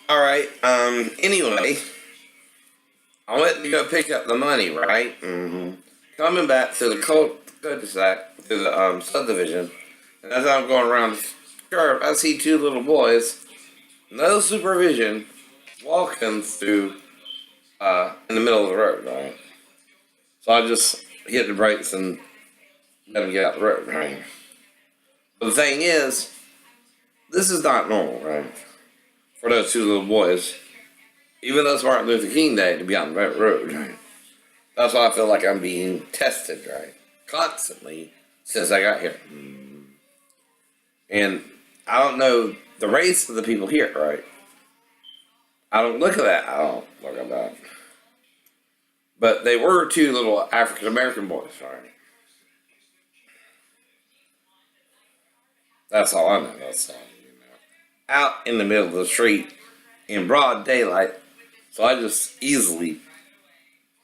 Alright, anyway, I went to go pick up the money, right? Coming back to the cul-de-sac, to the subdivision, and as I'm going around the curve, I see two little boys, no supervision, walking through, in the middle of the road, right? So I just hit the brakes and let them get out the road, right? But the thing is, this is not normal, right? For those two little boys, even though it's Martin Luther King Day, to be on the road, right? That's why I feel like I'm being tested, right? Constantly since I got here. And I don't know the race of the people here, right? I don't look at that. I don't look at that. But they were two little African American boys, right? That's all I know. That's all out in the middle of the street in broad daylight. So I just easily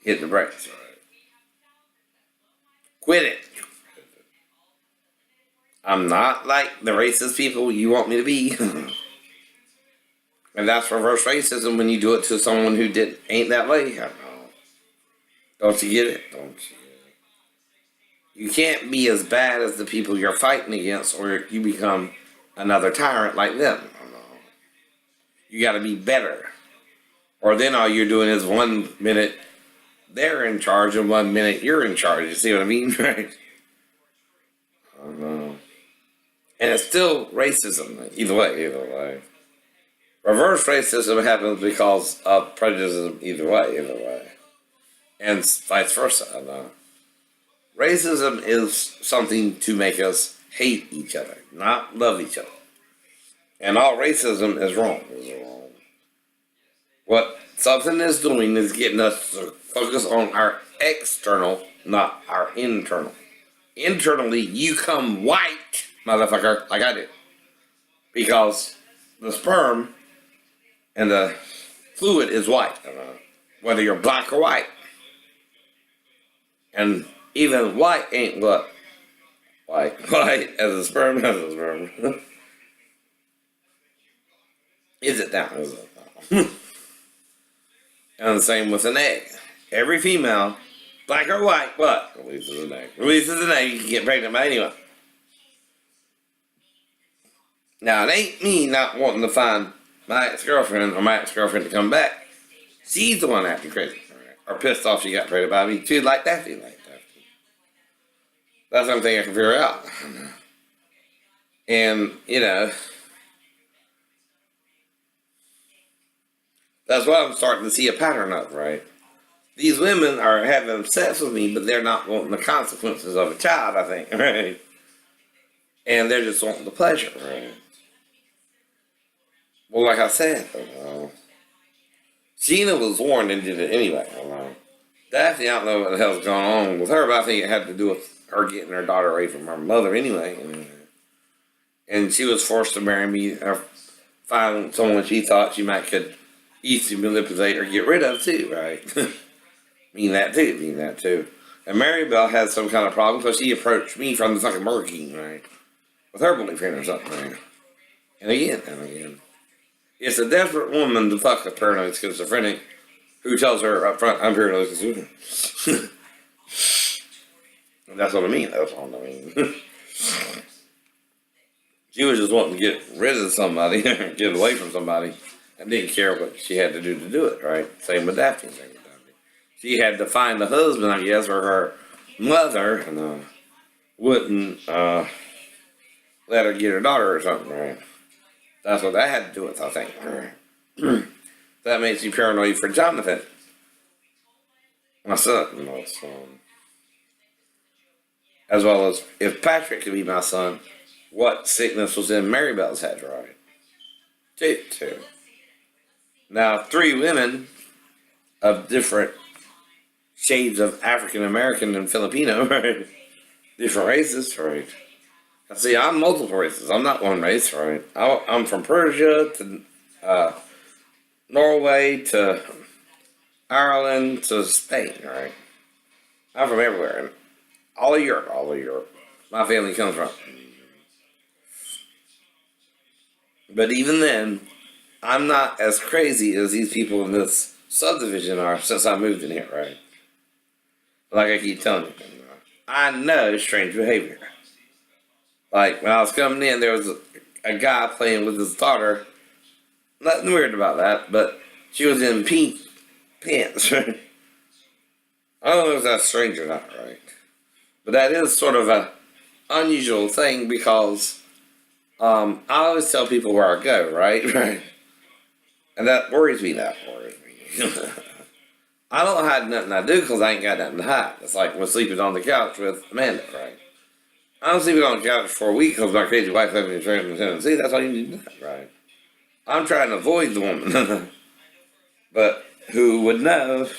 hit the brakes, right? Quit it. I'm not like the racist people you want me to be. And that's reverse racism when you do it to someone who ain't that way. I know. Don't you get it? Don't you get it? You can't be as bad as the people you're fighting against, or you become another tyrant like them. You got to be better. Or then all you're doing is 1 minute they're in charge and 1 minute you're in charge. You see what I mean? Right? I don't know. And it's still racism. Either way. Reverse racism happens because of prejudice either way. And vice versa. I know. Racism is something to make us hate each other, not love each other. And all racism is wrong. What something is doing is getting us to focus on our external, not our internal. Internally, you come white, motherfucker, like I did. Because the sperm and the fluid is white, whether you're black or white. And even white ain't what? White as a sperm, Is it now? And the same with an egg. Every female, black or white, what? Releases an egg. You can get pregnant by anyone. Now, it ain't me not wanting to find my ex-girlfriend or my ex-girlfriend to come back. She's the one acting crazy. Or pissed off she got pregnant by me. Too like that. That's the only thing I can figure out. And, that's what I'm starting to see a pattern of, right? These women are having sex with me, but they're not wanting the consequences of a child, I think, right? And they're just wanting the pleasure, right? Well, like I said, Gina was warned and did it anyway. Daphne, I don't know what the hell's going on with her, but I think it had to do with her getting her daughter away from her mother anyway. And she was forced to marry me or find someone she thought she might could easily manipulate or get rid of too, right? mean that too. And Mary Bell had some kind of problem because she approached me from the fucking Burger King, right? With her boyfriend or something, right? And again. It's a desperate woman to fuck a paranoid schizophrenic who tells her up front, I'm paranoid schizophrenic. That's what I mean. She was just wanting to get rid of somebody, get away from somebody, and didn't care what she had to do it, right? Same with Daphne. She had to find a husband, I guess, or her mother, and wouldn't let her get her daughter or something, right? That's what that had to do with, I think. That makes you paranoid for Jonathan. My son, as well as if Patrick could be my son, what sickness was in Mary Bell's head, right? Two. Now, 3 women of different shades of African American and Filipino, right? Different races, right? See, I'm multiple races. I'm not one race, right? I'm from Persia to Norway to Ireland to Spain, right? I'm from everywhere. And all of Europe. My family comes from. But even then, I'm not as crazy as these people in this subdivision are since I moved in here, right? Like I keep telling you, I know strange behavior. Like when I was coming in, there was a guy playing with his daughter. Nothing weird about that, but she was in pink pants. I don't know if that's strange or not, right? But that is sort of a unusual thing because I always tell people where I go, right? Right. And that worries me. That worries me. I don't hide nothing I do because I ain't got nothing to hide. It's like when sleeping on the couch with Amanda, right? I don't sleep on the couch for a week because my crazy wife living in Tennessee. That's all you need to know, right? I'm trying to avoid the woman. But who would know?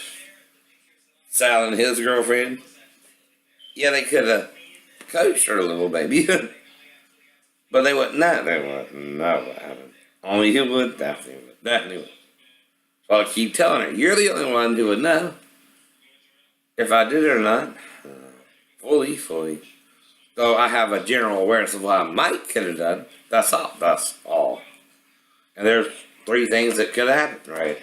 Sal and his girlfriend. Yeah, they could have coached her a little, baby. But they wouldn't know. They wouldn't know what happened. Only he would, Daphne would. Daphne would. So I keep telling her, you're the only one who would know if I did it or not. Fully. Though I have a general awareness of what I might could have done. That's all. That's all. And there's 3 things that could have happened, right?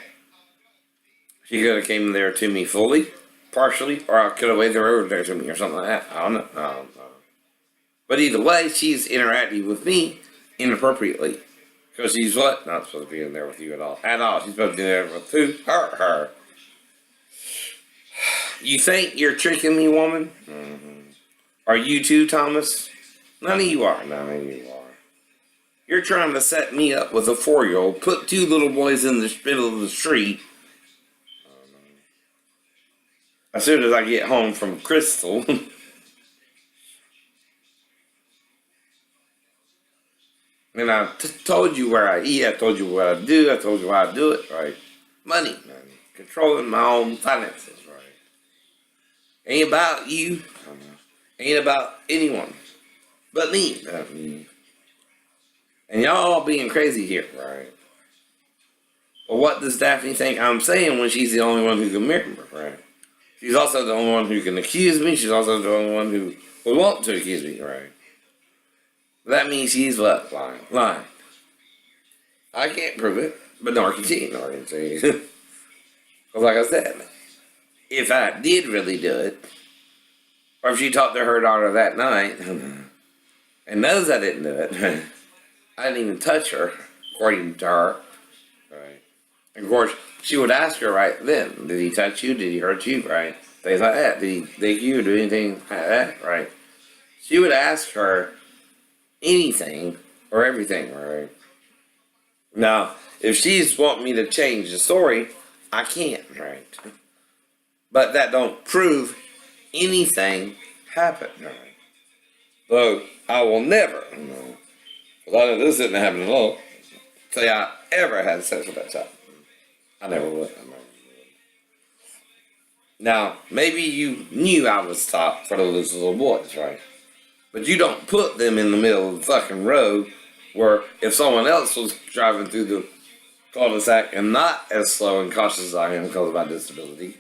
She could have came there to me fully, partially, or I could have waved her over there to me or something like that. I don't know. I don't know. But either way, she's interacting with me inappropriately. Because she's what? Not supposed to be in there with you at all. At all. She's supposed to be there with who? Her. You think you're tricking me, woman? Mm-hmm. Are you too, Thomas? None of you are. None of you are. You're trying to set me up with a 4-year-old, put 2 little boys in the middle of the street. As soon as I get home from Crystal. And I told you where I eat, I told you what I do, I told you why I do it, right? Money. Controlling my own finances, right? Ain't about you. Ain't about anyone. But me. And y'all all being crazy here, right? But what does Daphne think I'm saying when she's the only one who can remember, right? She's also the only one who can accuse me. She's also the only one who would want to accuse me, right? That means she's what? Lying. I can't prove it, but nor can she. Because like I said, if I did really do it, or if she talked to her daughter that night, and knows I didn't do it, I didn't even touch her, according to her. Right. And of course, she would ask her right then, did he touch you? Did he hurt you? Right. Things like that. Did he dig you or do anything like that? Right. She would ask her anything or everything, right? Now, if she's wanting me to change the story, I can't, right? But that don't prove anything happened, right? So I will never, because I know this didn't happen at all, say I ever had sex with that child. I never would. Now, maybe you knew I was top for those little boys, right? But you don't put them in the middle of the fucking road where if someone else was driving through the cul-de-sac and not as slow and cautious as I am because of my disability,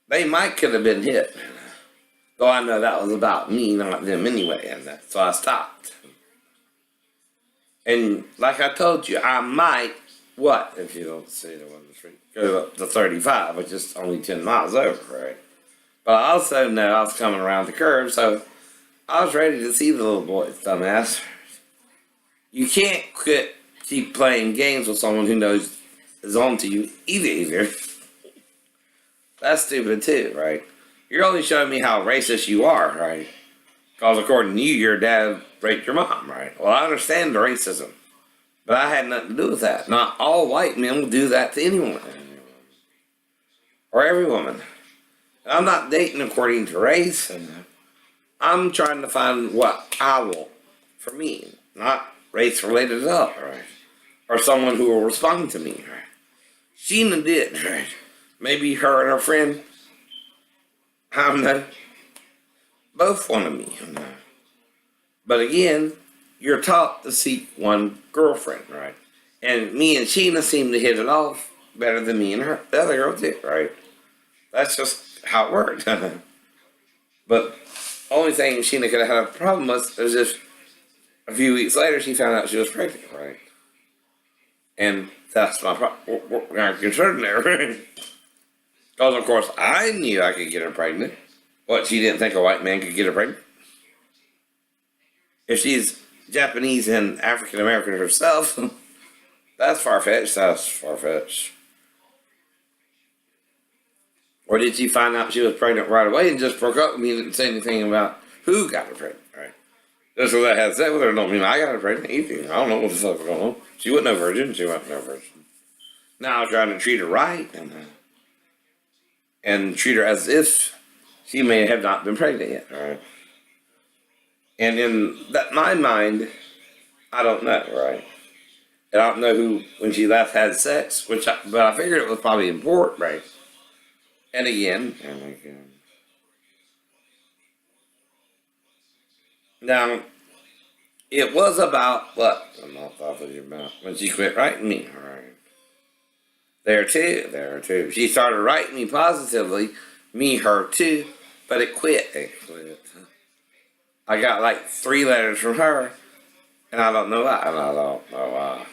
they might could have been hit. Though I know that was about me, not them anyway, and so I stopped. And like I told you, I might, what, if you don't see the one on the street, go up to 35, which is only 10 miles over, right? But I also know I was coming around the curve, so I was ready to see the little boys, dumbass. You can't keep playing games with someone who knows is on to you either. That's stupid too, right? You're only showing me how racist you are, right? Because according to you, your dad raped your mom, right? Well, I understand the racism, but I had nothing to do with that. Not all white men will do that to anyone. Or every woman. I'm not dating according to race. I'm trying to find what I want for me, not race related at all, right? Or someone who will respond to me, right? Sheena did, right? Maybe her and her friend, I don't know, both wanted me, But again, you're taught to seek one girlfriend, right? And me and Sheena seem to hit it off better than me and her, the other girl did, right? That's just how it worked. But only thing Sheena could have had a problem with is if a few weeks later she found out she was pregnant, right? And that's my concern there. Because, of course, I knew I could get her pregnant. What, she didn't think a white man could get her pregnant? If she's Japanese and African American herself, that's far-fetched. That's far-fetched. Or did she find out she was pregnant right away and just broke up with me and didn't say anything about who got her pregnant, right? Just because I had sex with her don't mean I got her pregnant either. I don't know what the fuck was going on. She wasn't no virgin. She wasn't no virgin. Now I'm trying to treat her right and treat her as if she may have not been pregnant yet, right? And in my mind, I don't know, right? And I don't know who, when she last had sex, but I figured it was probably important, right? And again. Now, it was about what? I'm not talking about when she quit writing me, right? There too. She started writing me positively, me, her too, but it quit. I got like 3 letters from her, and I don't know why. And I don't know why.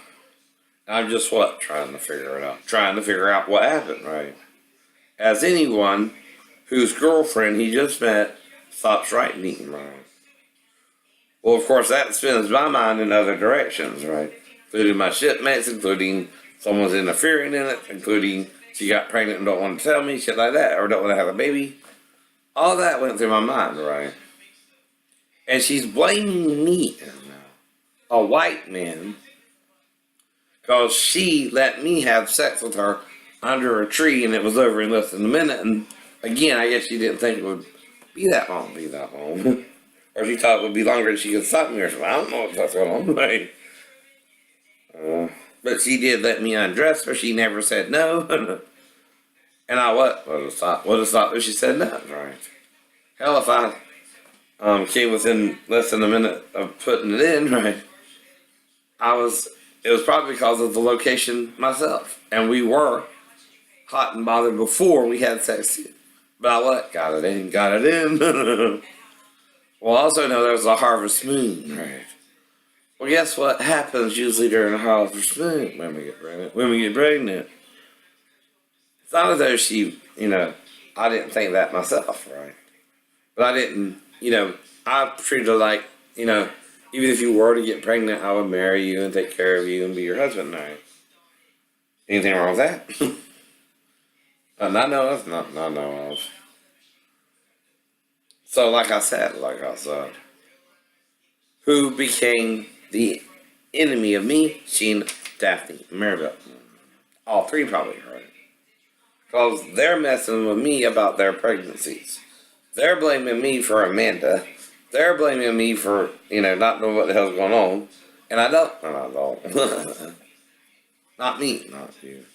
I'm just trying to figure it out. Trying to figure out what happened, right? As anyone whose girlfriend he just met stops writing me, right? Well, of course, that spins my mind in other directions, right? Including my shipmates, including someone's interfering in it, including she got pregnant and don't want to tell me, shit like that, or don't want to have a baby. All that went through my mind, right? And she's blaming me, a white man, because she let me have sex with her under a tree and it was over in less than a minute. And again, I guess she didn't think it would be that long. Or she thought it would be longer and she could stop me or something. I don't know what that's going on. Right? But she did let me undress her. She never said no. And I would have stopped if she said no, right? Hell, if I came within less than a minute of putting it in, right? It was probably because of the location myself. And we were hot and bothered before we had sex too. But I got it in. Well, I also know there's a harvest moon, right? Well, guess what happens usually during a harvest moon? Women get pregnant. It's not as though she, I didn't think that myself, right? But I didn't, I treated her like, even if you were to get pregnant, I would marry you and take care of you and be your husband, right? Anything wrong with that? Not know of. So, like I said, who became the enemy of me? Sheen, Daphne, Maribel. All 3 probably, right? Because they're messing with me about their pregnancies. They're blaming me for Amanda. They're blaming me for, not knowing what the hell's going on. And I don't. Not me, not you.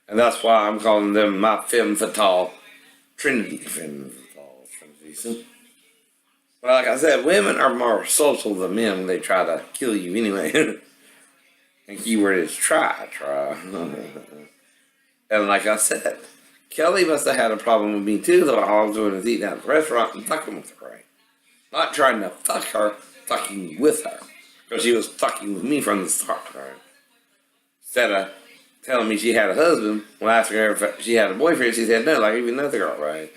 And that's why I'm calling them my femme fatale trinity. But like I said, women are more social than men when they try to kill you anyway. And keyword is try. And like I said, Kelly must have had a problem with me too, though all I was doing is eating out at the restaurant and fucking with her, right? Not trying to fuck her, fucking with her. Because she was fucking with me from the start, right? Instead of telling me she had a husband, when I asked her if she had a boyfriend, she said no, like even another girl, right?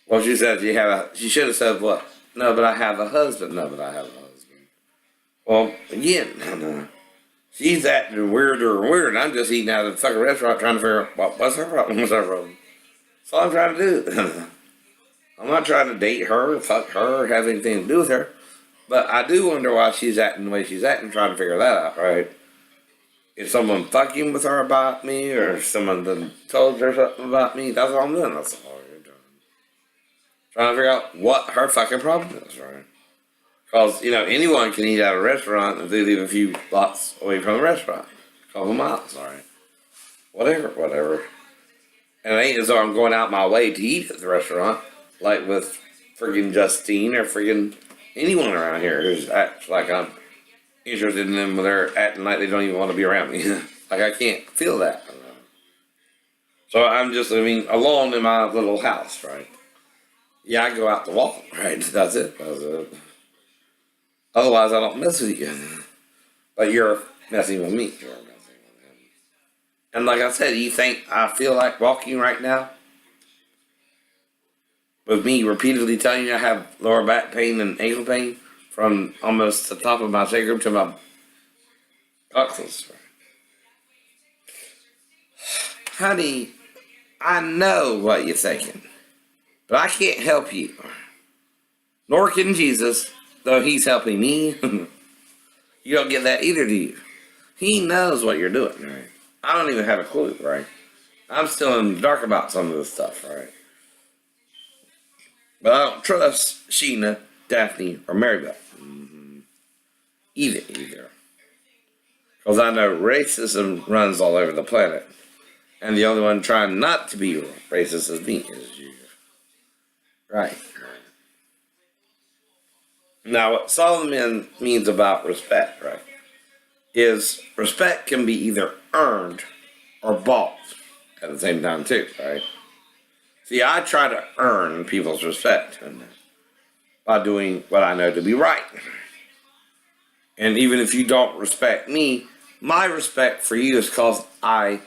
Well, she said she should have said what? No, but I have a husband. No, but I have a husband. Well, again, she's acting weirder and weirder, and I'm just eating out of the fucking restaurant trying to figure out what's her problem. That's all I'm trying to do. I'm not trying to date her, fuck her, or have anything to do with her. But I do wonder why she's acting the way she's acting, trying to figure that out, right? Is someone fucking with her about me, or someone done told her something about me? That's all I'm doing. That's all you're doing. Trying to figure out what her fucking problem is, right? Because, anyone can eat at a restaurant if they live a few blocks away from the restaurant. A couple miles, right? Whatever. And it ain't as though I'm going out my way to eat at the restaurant, like with friggin' Justine or friggin' anyone around here who's acts like I'm interested in them when they're acting like they don't even want to be around me. Like I can't feel that. So I'm just living alone in my little house, right? Yeah, I go out to walk, right? That's it. Otherwise, I don't mess with you. But you're messing with me. You're messing with him. And like I said, you think I feel like walking right now? With me repeatedly telling you I have lower back pain and ankle pain from almost the top of my sacrum to my buttocks. Honey, I know what you're thinking, but I can't help you. Nor can Jesus, though he's helping me. You don't get that either, do you? He knows what you're doing, right? I don't even have a clue, right? I'm still in the dark about some of this stuff, right? But I don't trust Sheena, Daphne, or Maribel. Either. Because I know racism runs all over the planet. And the only one trying not to be racist is me, is you. Right. Now, what Solomon means about respect, right, is respect can be either earned or bought at the same time, too, right? See, I try to earn people's respect by doing what I know to be right. And even if you don't respect me, my respect for you is because I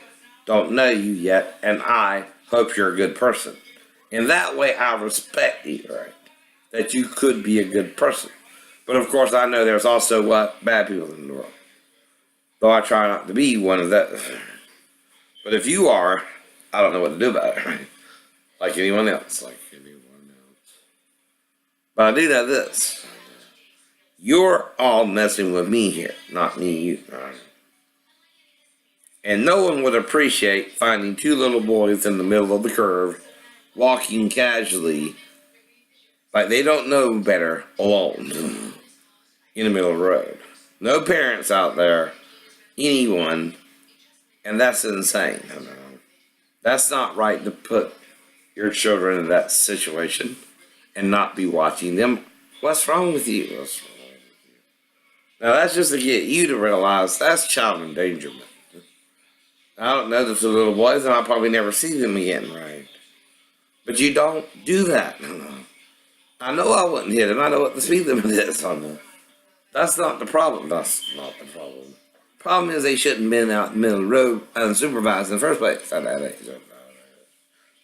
don't know you yet, and I hope you're a good person. In that way, I respect you, right? That you could be a good person. But of course, I know there's also bad people in the world. Though I try not to be one of those. But if you are, I don't know what to do about it, right? Like anyone else. But I do know this. You're all messing with me here, not me, you. Right? And no one would appreciate finding two little boys in the middle of the curve, walking casually, like they don't know better, alone, in the middle of the road. No parents out there, anyone, and that's insane. That's not right to put your children in that situation and not be watching them. What's wrong with you? What's wrong with you? Now that's just to get you to realize that's child endangerment. I don't know the two little boys, and I'll probably never see them again, right? But you don't do that. I know I wouldn't hit them. I know what the speed limit is on them. That's not the problem. That's not the problem. Problem is they shouldn't have been out in the middle of the road unsupervised in the first place at that age.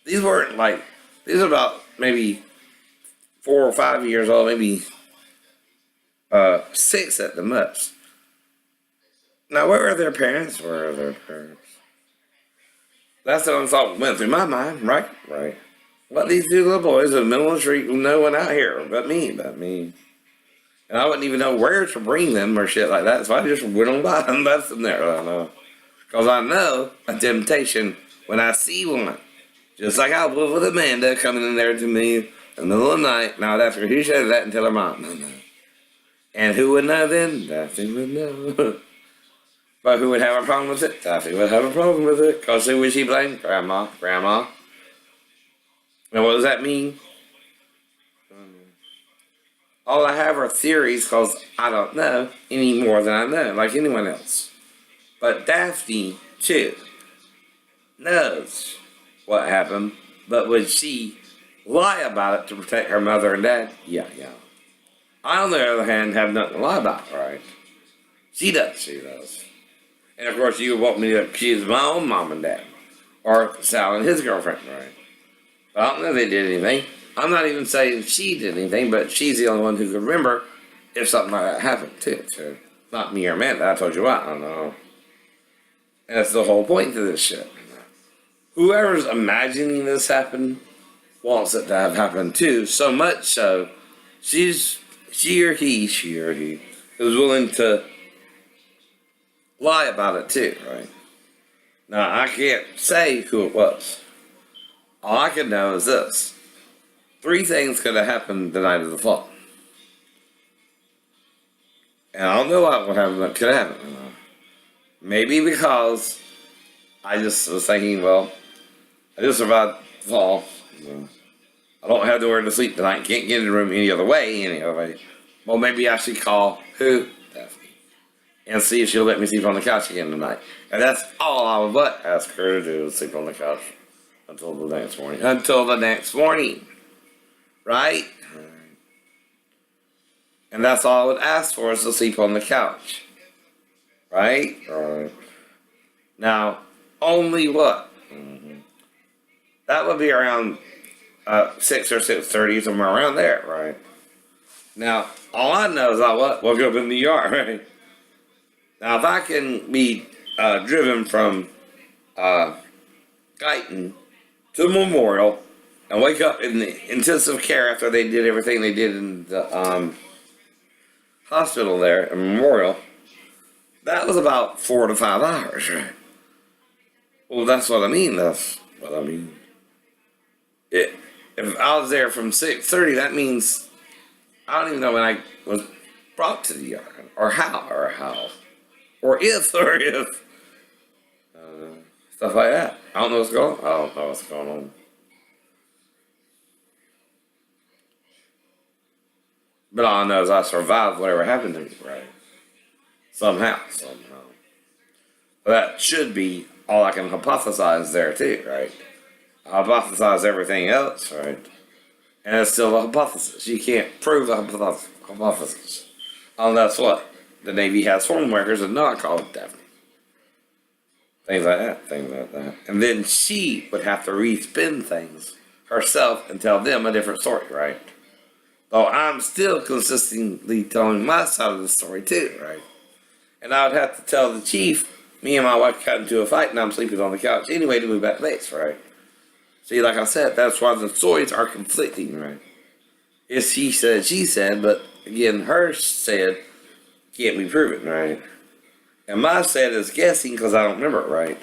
These weren't like, these are about maybe 4 or 5 years old, maybe 6 at the most. Now, where are their parents? Where are their parents? That's the thought went through my mind, right? Right. What these two little boys in the middle of the street, no one out here but me. And I wouldn't even know where to bring them or shit like that, so I just went on by and left them there. I know. Because I know a temptation when I see one. Just like I would with Amanda coming in there to me in the middle of the night. Now, that's who said that and tell her mom. And who would know then? Daphne would know. But who would have a problem with it? Daphne would have a problem with it. Because who would she blame? Grandma. And what does that mean? All I have are theories because I don't know any more than I know, like anyone else. But Daphne, too, knows what happened, but would she lie about it to protect her mother and dad? Yeah. I, on the other hand, have nothing to lie about, right? She does. And of course, you would want me to accuse my own mom and dad, or Sal and his girlfriend, right? But I don't know if they did anything. I'm not even saying she did anything, but she's the only one who could remember if something like that happened, too. So, not me or Amanda, I told you what, I don't know. And that's the whole point to this shit. Whoever's imagining this happen wants it to have happened too, so much so, she or he is willing to lie about it too, right? Now, I can't say who it was. All I can know is this. 3 things could have happened the night of the fall. And I don't know what could have happened. Maybe because I just was thinking, well, I just survived the fall. I don't have nowhere to sleep tonight. Can't get in the room any other way. Well, maybe I should call who? Daphne. And see if she'll let me sleep on the couch again tonight. And that's all I would but ask her to do is sleep on the couch until the next morning. Right? And that's all I would ask for is to sleep on the couch. right? Now, only what? That would be around 6 or 6:30, somewhere around there, right? Now, all I know is I woke up in New York, right? Now, if I can be driven from Guyton to Memorial and wake up in the intensive care after they did everything they did in the hospital there in Memorial, that was about 4 to 5 hours, right? Well, that's what I mean. That's what I mean. If I was there from 6:30, that means I don't even know when I was brought to the yard, or how, or if, stuff like that. I don't know what's going on. I don't know what's going on. But all I know is I survived whatever happened to me, right? Somehow. But that should be all I can hypothesize there too, right? I hypothesize everything else, right? And it's still a hypothesis. You can't prove a hypothesis. That's what the Navy has form workers and not call it Daphne. Things like that. And then she would have to respin things herself and tell them a different story, right? Though I'm still consistently telling my side of the story too, right? And I would have to tell the chief, me and my wife got into a fight and I'm sleeping on the couch anyway to move back to base, right? See, like I said, that's why the stories are conflicting, right? It's he said, she said, but again, her said can't be proven, right? And my said is guessing because I don't remember it, right?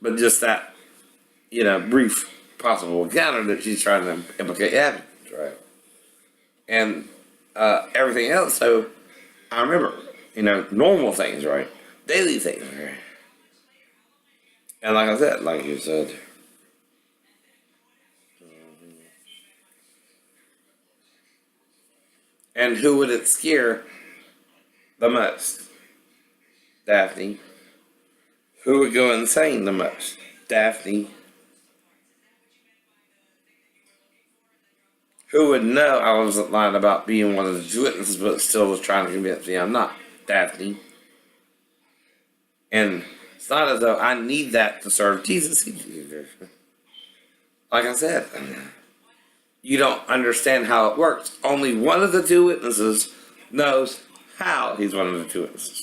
But just that, brief possible encounter that she's trying to implicate happened, right? And everything else, so I remember, normal things, right? Daily things, right? And like I said, like you said, and who would it scare the most? Daphne. Who would go insane the most? Daphne. Who would know I wasn't lying about being one of the witnesses, but still was trying to convince me I'm not? Daphne. And it's not as though I need that to serve Jesus either. Like I said, you don't understand how it works. Only one of the two witnesses knows how he's one of the two witnesses.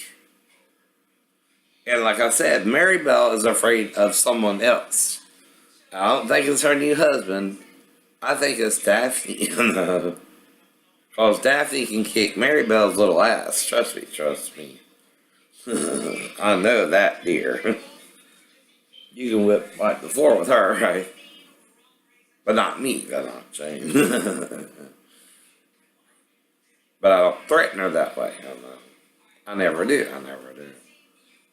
And like I said, Mary Bell is afraid of someone else. I don't think it's her new husband. I think it's Daphne. Because Daphne can kick Mary Bell's little ass. Trust me. I know that, dear. You can whip like the floor with her, right? But not me, that's what I'm saying. But I don't threaten her that way. I never do.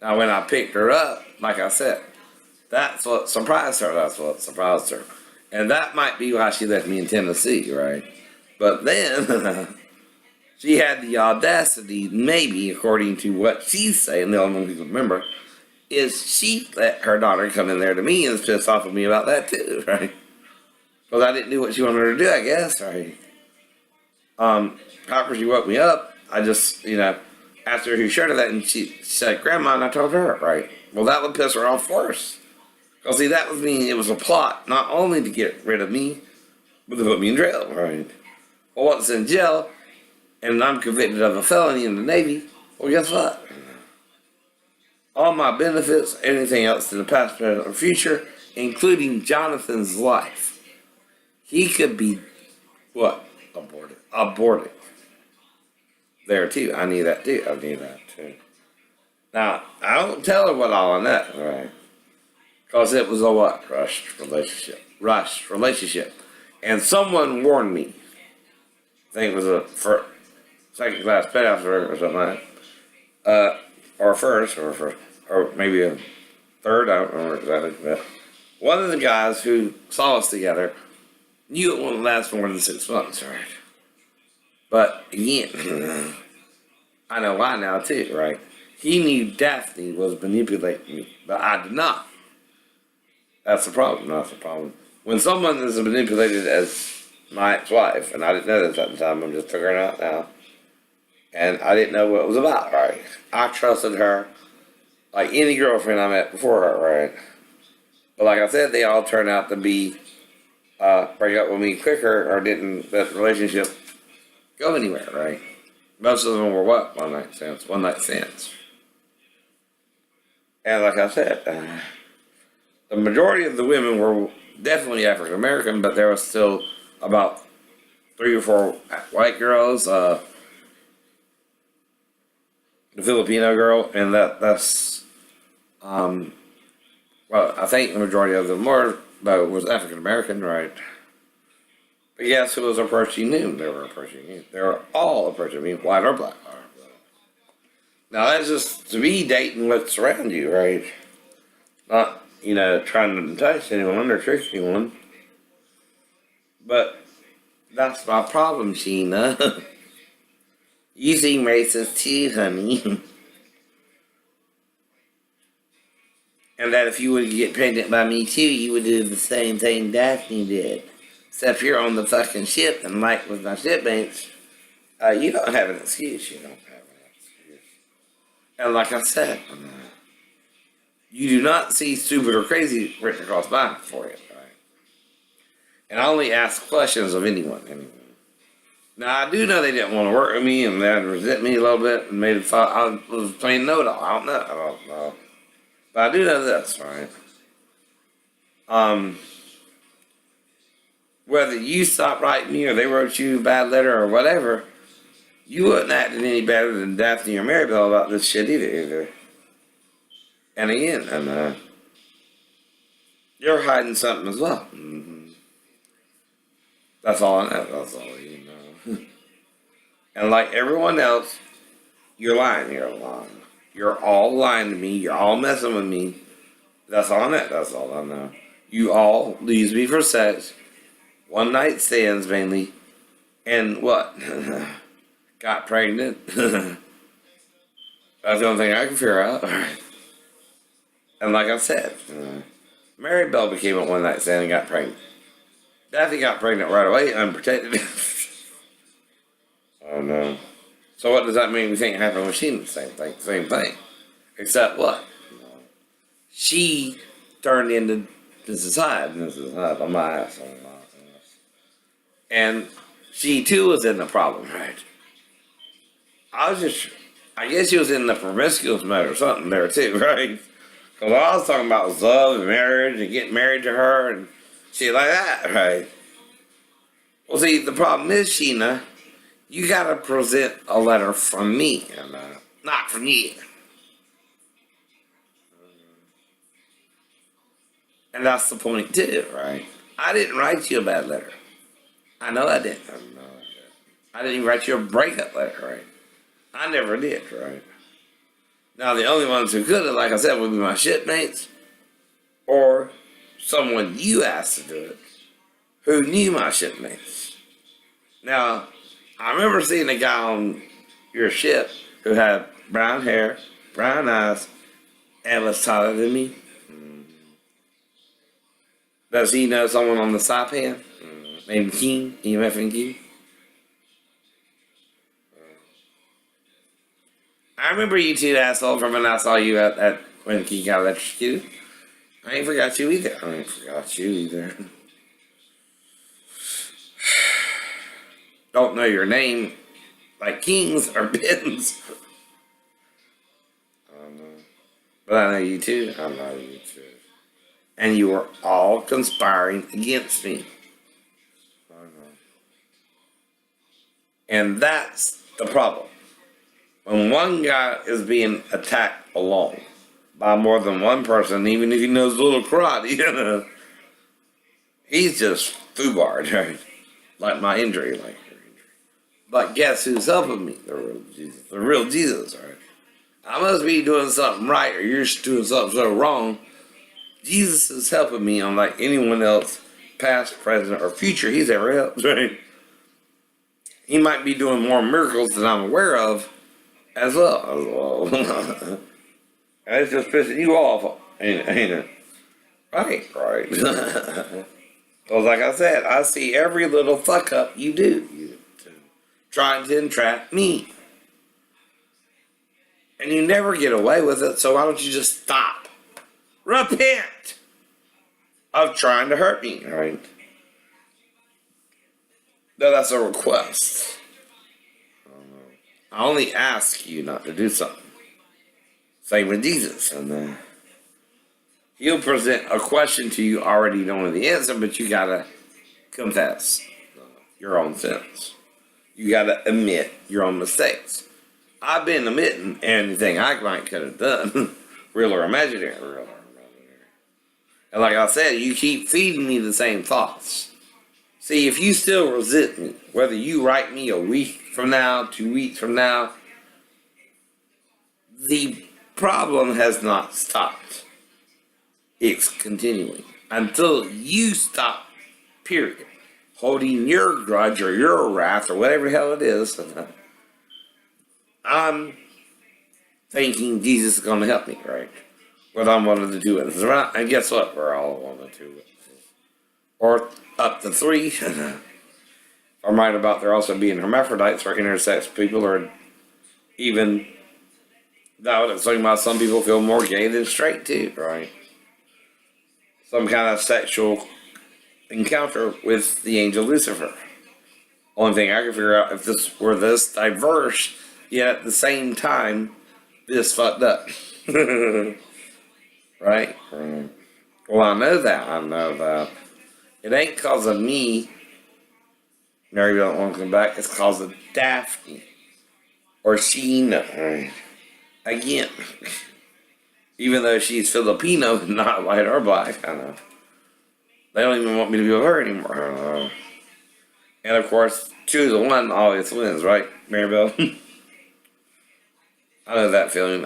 Now, when I picked her up, like I said, that's what surprised her. And that might be why she left me in Tennessee, right? But then, she had the audacity, maybe, according to what she's saying, the only one who can remember, is she let her daughter come in there to me and is pissed off at me about that too, right? Because I didn't do what she wanted her to do, I guess, right? However, she woke me up. I just, after she shared that, and she said, Grandma, and I told her, right? Well, that would piss her off worse. Because, see, that was me, it was a plot, not only to get rid of me, but to put me in jail, right? Well, once in jail, and I'm convicted of a felony in the Navy, well, guess what? All my benefits, anything else in the past, present, or future, including Jonathan's life, he could be, what? Aborted. There, too. I need that, too. Now, I don't tell her what all I know, right? Because it was a what? Rushed relationship. And someone warned me. I think it was a second class pet officer or something like that. Or first, or maybe a third, I don't remember exactly. But one of the guys who saw us together knew it wouldn't last more than 6 months, right? But again, I know why now too, right? He knew Daphne was manipulating me, but I did not. That's the problem. When someone is manipulated as my ex-wife, and I didn't know this at the time, I'm just figuring it out now, and I didn't know what it was about, right? I trusted her like any girlfriend I met before her, right? But like I said, they all turned out to be break up with me quicker or didn't let the relationship go anywhere, right? Most of them were what? One night stands. One night stands. And like I said, the majority of the women were definitely African American, but there was still about 3 or 4 white girls, the Filipino girl, and that's well, I think the majority of them were, though, was African American, right? But yes, who was a person you knew? They were a person you knew. They were all a person you knew, white or black. Now that's just to be dating what's around you, right? Not, trying to entice anyone or trick anyone. But that's my problem, Sheena. You seem racist too, honey. And that if you would get pregnant by me too, you would do the same thing Daphne did. Except you're on the fucking ship and like with my shipmates, you don't have an excuse. You don't have an excuse. And like I said, you do not see stupid or crazy written across my forehead, right? And I only ask questions of anyone. Now I do know they didn't want to work with me and they resent me a little bit and made it thought I was playing no dog. I don't know. But I do know this, right? Whether you stopped writing me or they wrote you a bad letter or whatever, you wouldn't act any better than Daphne or Maribel about this shit either. And again, you're hiding something as well. Mm-hmm. That's all I know. That's all you know. And like everyone else, you're lying. You're all lying to me. You're all messing with me. That's all I know. That's all I know. You all use me for sex. One night stands mainly. And what? Got pregnant. That's the only thing I can figure out. And like I said, Maribel became a one night stand and got pregnant. Daphne got pregnant right away, unprotected. Oh no. So what does that mean we think happened with Sheena? Same thing. Except what? She turned into Mrs. Hyde on my ass. And she too was in the problem, right? I guess she was in the promiscuous mode or something there too, right? Because all I was talking about was love and marriage and getting married to her and shit like that, right? Well, see, the problem is, Sheena, you gotta present a letter from me, not from you. And that's the point too, right? I didn't write you a bad letter. I know I didn't. I didn't even write you a breakup letter, right? I never did, right? Now, the only ones who could have, like I said, would be my shipmates or someone you asked to do it who knew my shipmates. Now, I remember seeing a guy on your ship who had brown hair, brown eyes, and was taller than me. Does he know someone on the Saipan named King, EMF and King? I remember you two, asshole, from when I saw you at when King got electrocuted. I ain't forgot you either. Don't know your name like Kings or Bins. I don't know. But I know you too. And you were all conspiring against me. I know. And that's the problem. When one guy is being attacked alone by more than one person, even if he knows a little karate, he's just foobarred, right? Like my injury, But guess who's helping me? The real Jesus, right? I must be doing something right, or you're doing something so wrong. Jesus is helping me unlike anyone else, past, present, or future, he's ever helped, right? He might be doing more miracles than I'm aware of, as well. And it's just pissing you off, ain't it? Right. Because like I said, I see every little fuck up you do. Trying to entrap me. And you never get away with it, so why don't you just stop? Repent of trying to hurt me, right? No, that's a request. I only ask you not to do something. Same with Jesus. And he'll present a question to you already knowing the answer, but you gotta confess your own sins. You gotta admit your own mistakes. I've been admitting anything I might could have done, real or imaginary, real or imaginary. And like I said, you keep feeding me the same thoughts. See, if you still resent me, whether you write me a week from now, 2 weeks from now, the problem has not stopped. It's continuing until you stop, period. Holding your grudge or your wrath or whatever the hell it is. I'm thinking Jesus is going to help me, right? Whether I'm one of the two witnesses or not. And guess what? We're all one of the two witnesses. Or up to 3. I'm right about there also being hermaphrodites or intersex people, or even that was talking about some people feel more gay than straight too, right? Some kind of sexual encounter with the angel Lucifer. Only thing I can figure out if this were this diverse, yet at the same time this fucked up. Right? Well, I know that. It ain't cause of me. Mary don't want to come back. It's cause of Daphne. Or Sheena. Again. Even though she's Filipino and not white or black. I know. They don't even want me to be with her anymore. I don't know. And of course, 2-1 always wins, right, Maribel? I know that feeling.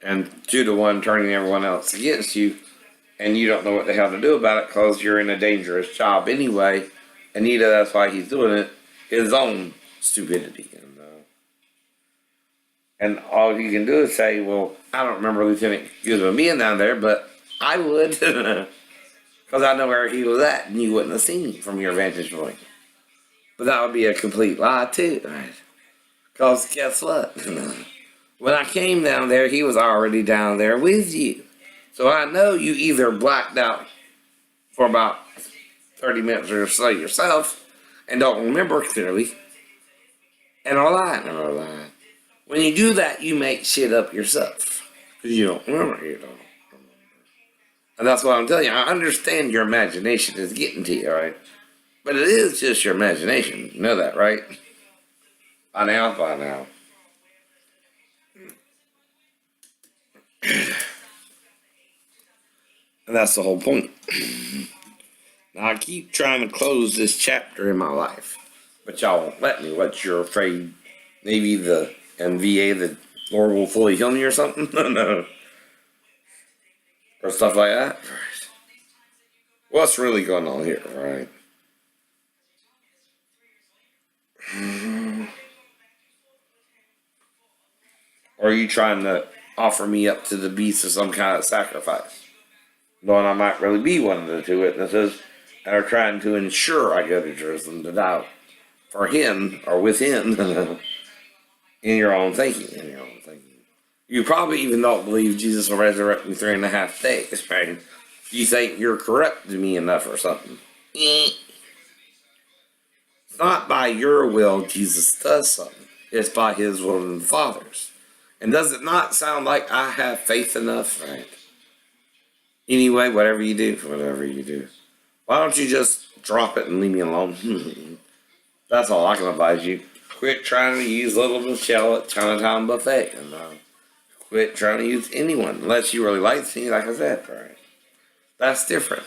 And 2-1 turning everyone else against you. And you don't know what the hell to do about it because you're in a dangerous job anyway. And you know that's why he's doing it. His own stupidity. And all you can do is say, well, I don't remember Lieutenant Guzman being down there, but I would. Because I know where he was at and you wouldn't have seen him from your vantage point. But that would be a complete lie too, right? Because guess what? When I came down there, he was already down there with you. So I know you either blacked out for about 30 minutes or so yourself and don't remember clearly and are lying. When you do that, you make shit up yourself. Because you don't remember. And that's what I'm telling you. I understand your imagination is getting to you, right? But it is just your imagination. You know that, right? By now. And that's the whole point. Now, I keep trying to close this chapter in my life. But y'all won't let me. What, you're afraid maybe the MVA, the Lord will fully heal me or something? No. Or stuff like that? What's really going on here, right? Or are you trying to offer me up to the beast as some kind of sacrifice? Knowing I might really be one of the two witnesses and are trying to ensure I go to Jerusalem to die for him or with him in your own thinking. You probably even don't believe Jesus will resurrect in 3.5 days, right? You think you're corrupt to me enough or something. It's not by your will Jesus does something. It's by his will and the Father's. And does it not sound like I have faith enough? Right. Anyway, whatever you do. Why don't you just drop it and leave me alone? That's all I can advise you. Quit trying to use Little Michelle at Chinatown Buffet. And quit trying to use anyone. Unless you really like me, like I said. Right. That's different.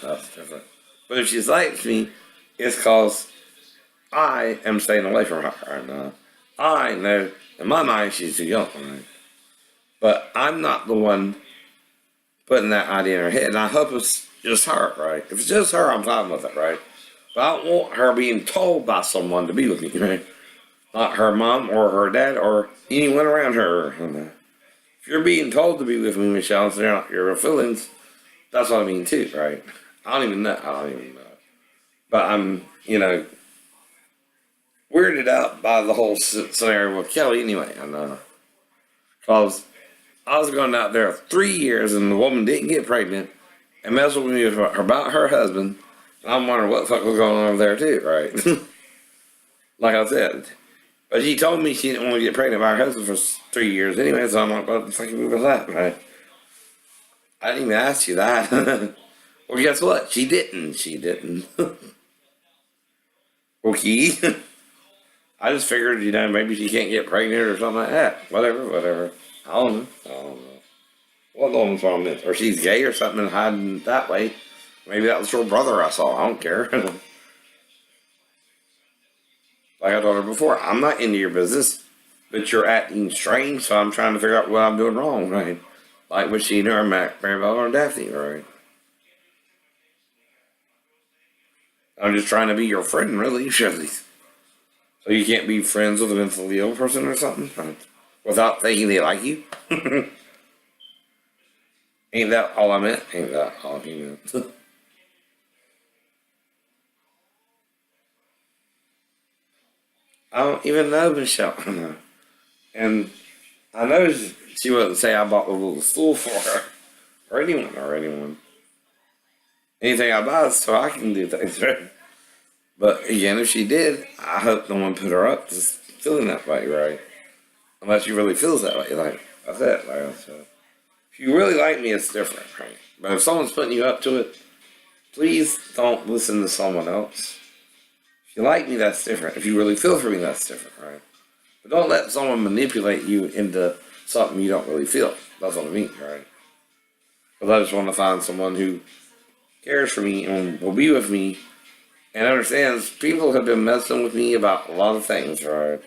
But if she likes me, it's because I am staying away from her. And I know, in my mind, she's too young. Right? But I'm not the one putting that idea in her head. And I hope it's just her, right? If it's just her, I'm fine with it, right? But I don't want her being told by someone to be with me, right? Not her mom or her dad or anyone around her. If you're being told to be with me, Michelle, so they're not your feelings, that's what I mean too, right? I don't even know. But I'm, weirded out by the whole scenario with Kelly anyway. And cause I was going out there 3 years and the woman didn't get pregnant and messed with me about her husband. And I'm wondering what the fuck was going on over there too, right? Like I said. But she told me she didn't want to get pregnant by her husband for 3 years anyway, so I'm like, what the fuck you with that, right? I didn't even ask you that. Well, guess what? She didn't. She didn't. Okay. I just figured, maybe she can't get pregnant or something like that. Whatever. I don't know. What the woman's problem is. Or she's gay or something and hiding that way. Maybe that was her brother I saw. I don't care. Like I told her before, I'm not into your business, but you're acting strange, so I'm trying to figure out what I'm doing wrong, right? Like with Sheena or Maribel or Daphne, right? I'm just trying to be your friend, really, surely. So you can't be friends with a mentally ill person or something, right? Without thinking they like you? Ain't that all I meant? Ain't that all he meant? I don't even know Michelle. And I know she wouldn't say I bought the little stool for her. Or anyone. Anything I buy is so I can do things, right? But again, if she did, I hope no one put her up to feeling that way, right? Unless she really feels that way, like I said, if you really like me, it's different, right? But if someone's putting you up to it, please don't listen to someone else. If you like me, that's different. If you really feel for me, that's different, right? But don't let someone manipulate you into something you don't really feel. That's what I mean, right? Because I just want to find someone who cares for me and will be with me and understands people have been messing with me about a lot of things, right?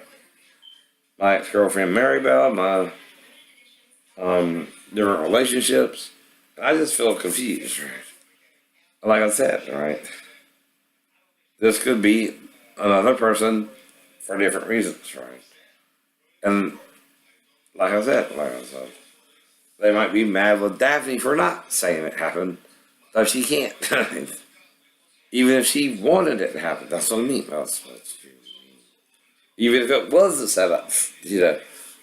My ex-girlfriend Maribel, my different relationships. I just feel confused, right? Like I said, right? This could be another person for different reasons, right? And like I said, they might be mad with Daphne for not saying it happened, but she can't. Even if she wanted it to happen, that's what I mean. That's true. Even if it was a setup,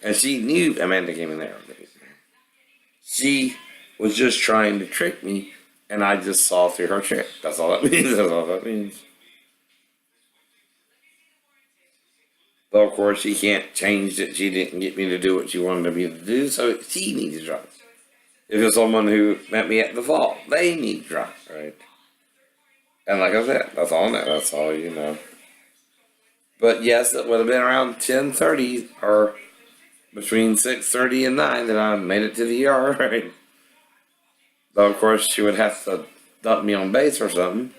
and she knew Amanda came in there. She was just trying to trick me, and I just saw through her trick. That's all that means. That's all that means. Though, of course, she can't change that she didn't get me to do what she wanted me to do, so she needs to drop. If it's someone who met me at the fall, they need to drop, right? And like I said, that's all I know. That's all you know. But yes, it would have been around 10:30 or between 6:30 and 9 that I made it to the ER, right? Though, of course, she would have to dump me on base or something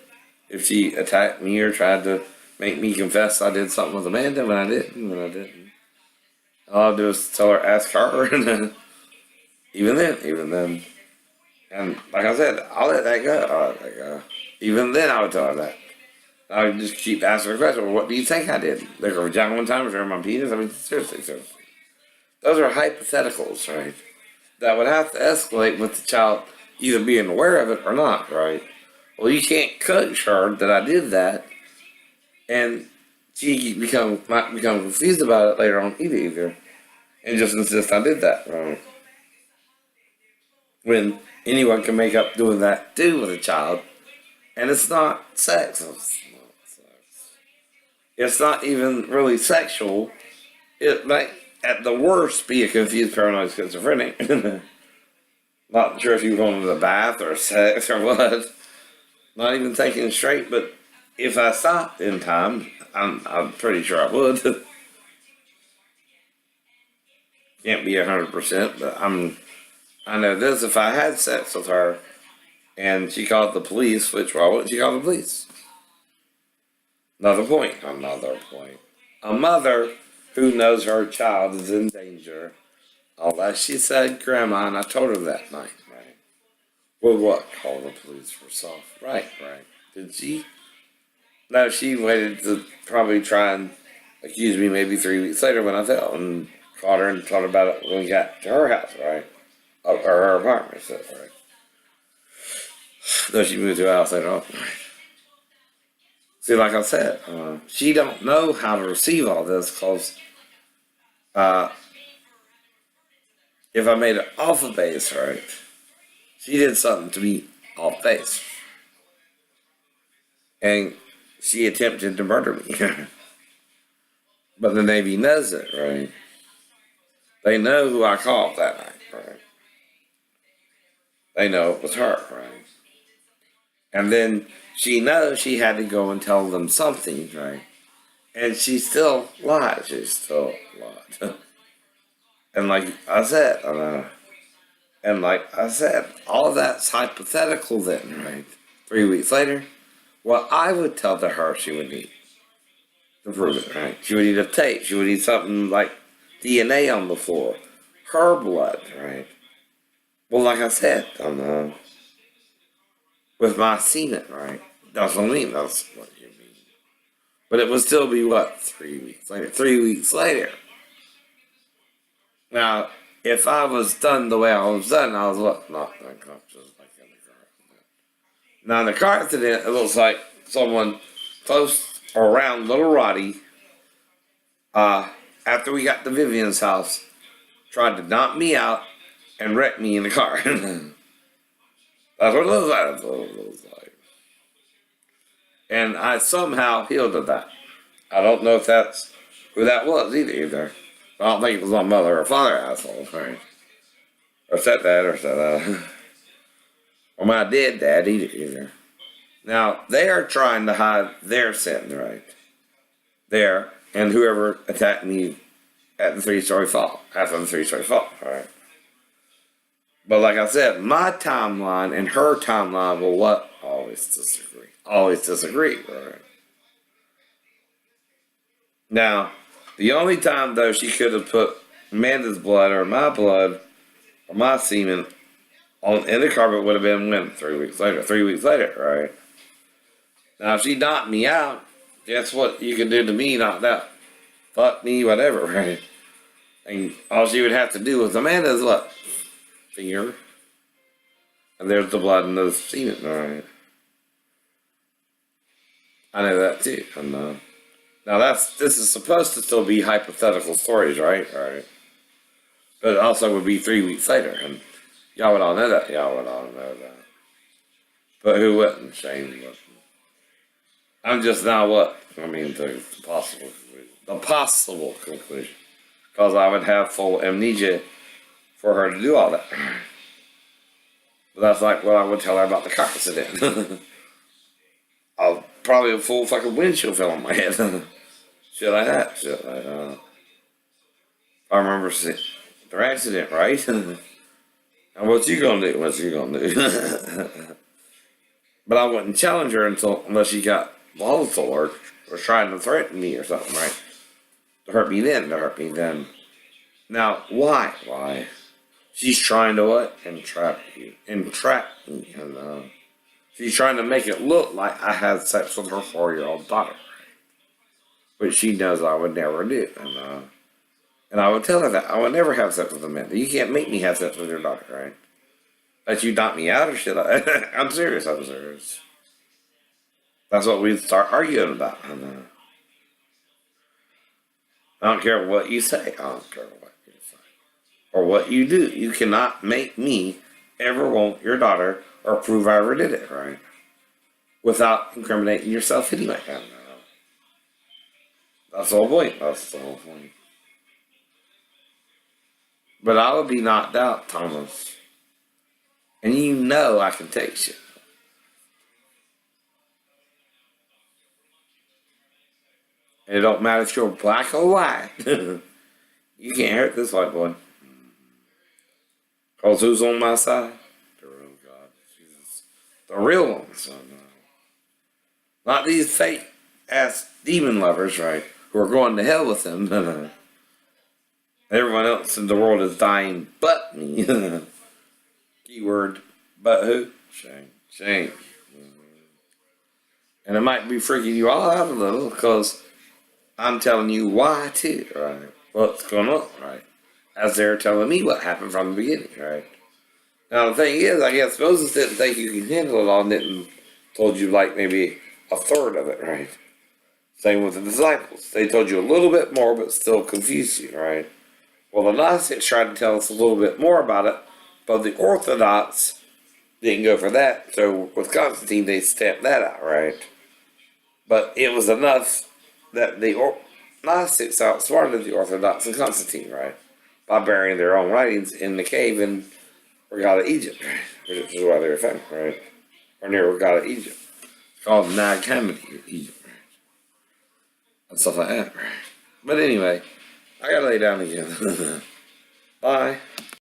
if she attacked me or tried to make me confess I did something with Amanda when I didn't. All I'll do is tell her, ask her, and then, even then. And like I said, I'll let that go. Even then, I would tell her that. I would just keep asking her questions. Well, what do you think I did? Like her vagina one time, or my penis? I mean, seriously. Those are hypotheticals, right? That would have to escalate with the child either being aware of it or not, right? Well, you can't coach her that I did that, and she might become confused about it later on either, and just insist I did that, right? When anyone can make up doing that too with a child, and it's not sex. It's not even really sexual. It might, at the worst, be a confused paranoid schizophrenic. Not sure if you're going to the bath or sex or what. Not even thinking straight, but if I stopped in time, I'm pretty sure I would. Can't be 100%, but I know this, if I had sex with her and she called the police, why wouldn't she call the police? Another point. A mother who knows her child is in danger, unless she said grandma, and I told her that night, right? Well, what? Call the police for soft. Right. Did she? No, she waited to probably try and accuse me maybe 3 weeks later when I fell and caught her and told her about it when we got to her house, right? Or her apartment, so, right? Though she moved to a house later on, right? See, like I said, she don't know how to receive all this because uh, if I made it off of base, right, she did something to me off base. And she attempted to murder me. But the Navy knows it, right? They know who I called that night, right? They know it was her, right? And then she knows she had to go and tell them something, right? And she still lied. She still lied. And like I said, all of that's hypothetical then, right? 3 weeks later, what I would tell to her she would need to prove it, right? She would need a tape. She would need something like DNA on the floor. Her blood, right? Well, like I said, with my semen, right? That's what I mean. That's what you mean. But it would still be what? 3 weeks later. 3 weeks later. Now, if I was done the way I was done, I was what? Not unconscious, like in the car. Now, in the car accident, it looks like someone close or around Little Roddy, after we got to Vivian's house, tried to knock me out and wreck me in the car. That's what it looks like. That's what it looks like. And I somehow healed of that. I don't know if that's who that was either. I don't think it was my mother or father asshole, right? Or stepdad or stepdad. Or my dead dad either. Now, they are trying to hide their sin, right? There, and whoever attacked me at the 3-story fall, after the 3-story fall, right? But like I said, my timeline and her timeline will what? Always disagree. Always disagree, right? Now, the only time, though, she could have put Amanda's blood or my semen in the carpet would have been when? 3 weeks later. 3 weeks later, right? Now, if she knocked me out, guess what you can do to me? Knocked out. Fuck me, whatever, right? And all she would have to do was Amanda's what? Finger. And there's the blood and the semen, right? I know that too. And, now this is supposed to still be hypothetical stories, right? Right. But it also would be 3 weeks later, and y'all would all know that. Y'all would all know that. But who wouldn't? Shane wouldn't. I'm just now what? I mean, the possible conclusion. The possible conclusion. Because I would have full amnesia for her to do all that. But that's like what I would tell her about the car accident. I'll probably a full fucking windshield fell on my head. Shit like that. Shit like I remember the accident, right? And what you gonna do? What you gonna do? But I wouldn't challenge her unless she got volatile or was trying to threaten me or something, right? To hurt me then. Now, why? Why? She's trying to what? Entrap you. Entrap me. And she's trying to make it look like I had sex with her 4-year-old daughter. Right? Which she knows I would never do. And I would tell her that I would never have sex with Amanda. You can't make me have sex with your daughter, right? That you knock me out or shit. I'm serious. That's what we start arguing about. And, I don't care what you say. I don't care what you say. Or what you do. You cannot make me ever want your daughter or prove I ever did it, right? Without incriminating yourself anyway. That's the whole point. But I would be knocked out, Thomas. And you know I can take shit. And it don't matter if you're black or white. You can't hurt this white boy. Because who's on my side? The real God. Jesus. The real ones. Not these fake ass demon lovers, right? Who are going to hell with him. Everyone else in the world is dying but me. Keyword, but who? Shame. And it might be freaking you all out a little because I'm telling you why too, right? What's going on, right? As they're telling me what happened from the beginning, right? Now the thing is, I guess Moses didn't think you could handle it all and didn't told you like maybe a third of it, right? Same with the disciples. They told you a little bit more, but still confused you, right? Well, the Gnostics tried to tell us a little bit more about it, but the Orthodox didn't go for that. So with Constantine, they stamped that out, right? But it was enough that the Gnostics outsmarted the Orthodox and Constantine, right? By burying their own writings in the cave in Regala, Egypt, right? Which is why they were found, right? Or near Regala, Egypt. It's called Nag Hammadi, Egypt, right? And stuff like that, right? But anyway, I gotta lay down again. Bye.